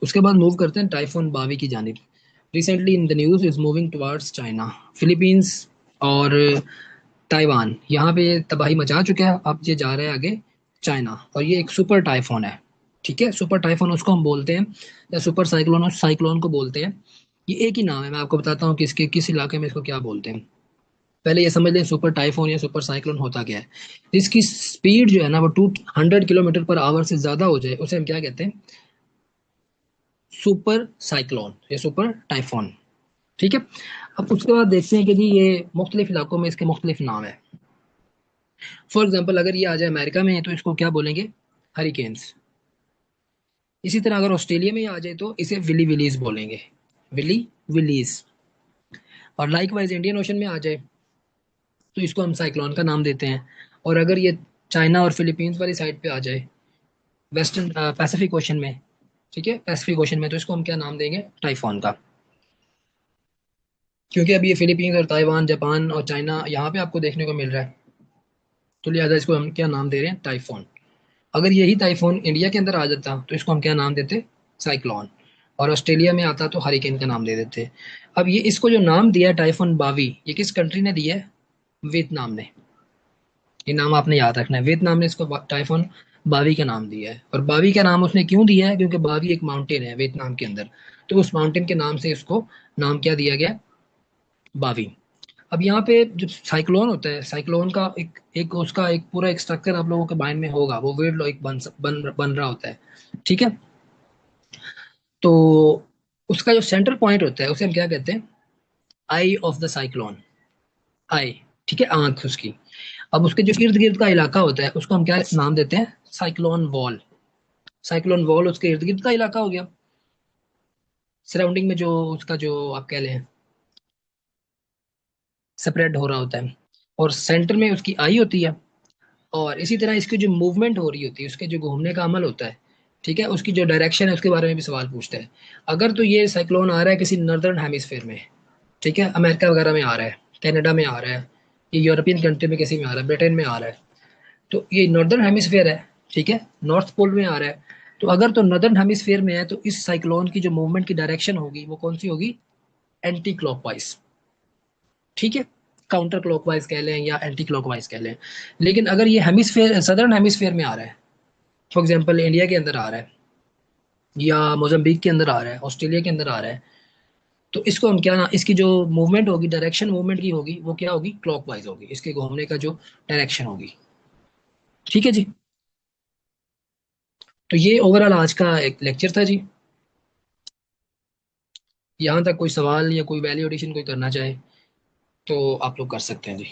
उसके बाद मूव करते हैं टाइफून बावी की जानिब। Recently in the news is moving towards China, Philippines और ताइवान, यहाँ पे तबाही मचा चुका है। अब ये जा रहा है आगे चाइना, और ये एक सुपर टाइफून है। ठीक है, सुपर टाइफून उसको हम बोलते हैं, या सुपर साइक्लोन, और साइक्लोन को बोलते हैं। ये एक ही नाम है, मैं आपको बताता हूँ किसके किस इलाके में इसको क्या बोलते हैं। पहले ये समझ लें सुपर टाइफून या सुपर साइक्लोन होता क्या है। जिसकी स्पीड जो है ना वो 200 किलोमीटर पर आवर से ज्यादा हो जाए उसे हम क्या कहते हैं, सुपर साइक्लोन या सुपर टाइफून। ठीक है। अब उसके बाद देखते हैं कि जी ये मुख्तलिफ इलाकों में इसके मुख्तलिफ नाम है। फॉर एग्जाम्पल अगर ये आ जाए अमेरिका में तो इसको क्या बोलेंगे, हरिकेन्स। इसी तरह अगर ऑस्ट्रेलिया में ही आ जाए तो इसे विली विलीज बोलेंगे, विली विलीज। और लाइक वाइज इंडियन ओशन में आ जाए तो इसको हम साइक्लोन का नाम देते हैं। और अगर ये चाइना और फिलीपींस वाली साइड पे आ जाए, वेस्टर्न पैसिफिक ओशन में, ठीक है, पैसिफिक ओशन में, तो इसको हम क्या नाम देंगे, टाइफॉन का। क्योंकि अभी ये फिलीपींस और ताइवान, जापान और चाइना यहाँ पे आपको देखने को मिल रहा है, तो लिहाजा इसको हम क्या नाम दे रहे हैं, टाइफोन। अगर यही टाइफोन इंडिया के अंदर आ जाता तो इसको हम क्या नाम देते, साइक्लोन। और ऑस्ट्रेलिया में आता तो हरिकेन का नाम दे देते। अब ये इसको जो नाम दिया है टाइफोन बावी, ये किस कंट्री ने दिया है, वियतनाम ने। ये नाम आपने याद रखना है, वियतनाम ने इसको टाइफोन बावी का नाम दिया है। और बावी का नाम उसने क्यों दिया है, क्योंकि बावी एक माउंटेन है वियतनाम के अंदर, तो उस माउंटेन के नाम से इसको नाम क्या दिया गया, बावी। अब यहाँ पे जो साइक्लोन होता है, साइक्लोन का एक एक उसका एक पूरा एक स्ट्रक्चर आप लोगों के माइंड में होगा, वो वेव एक बन रहा होता है। ठीक है। तो उसका जो सेंटर पॉइंट होता है उसे हम क्या कहते हैं, आई ऑफ द साइक्लोन, आई। ठीक है, आंख उसकी। अब उसके जो इर्द गिर्द का इलाका होता है उसको हम क्या नाम देते हैं, साइक्लोन वॉल। साइक्लोन वॉल उसके इर्द गिर्द का इलाका हो गया, सराउंडिंग में जो उसका जो आप कह लें स्प्रेड हो रहा होता है। और सेंटर में उसकी आई होती है। और इसी तरह इसकी जो मूवमेंट हो रही होती है, उसके जो घूमने का अमल होता है, ठीक है, उसकी जो डायरेक्शन है उसके बारे में भी सवाल पूछते हैं। अगर तो ये साइक्लोन आ रहा है किसी नॉर्दर्न हेमिस्फेयर में, ठीक है, अमेरिका वगैरह में आ रहा है, कनाडा में आ रहा है, ये यूरोपियन कंट्री में किसी में आ रहा है, ब्रिटेन में आ रहा है, तो ये नॉर्दर्न हेमिस्फेयर है। ठीक है, नॉर्थ पोल में आ रहा है। तो अगर तो नॉर्दर्न हेमिस्फेयर में है तो इस साइक्लोन की जो मूवमेंट की डायरेक्शन होगी वो कौन सी होगी, एंटी क्लॉकवाइज। ठीक है, काउंटर क्लॉकवाइज कह लें या एंटी क्लॉकवाइज कह लें। लेकिन अगर ये हेमिस्फेयर सदर्न हेमिस्फेयर में आ रहा है, फॉर एग्जाम्पल इंडिया के अंदर आ रहा है, या मोजाम्बिक के अंदर आ रहा है, ऑस्ट्रेलिया के अंदर आ रहा है, तो इसको हम क्या ना, इसकी जो मूवमेंट होगी, डायरेक्शन मूवमेंट की होगी, वो क्या होगी, क्लॉकवाइज होगी, इसके घूमने का जो डायरेक्शन होगी। ठीक है जी। तो ये ओवरऑल आज का एक लेक्चर था जी। यहाँ तक कोई सवाल या कोई वैल्यू एडिशन कोई करना चाहे तो आप लोग कर सकते हैं जी।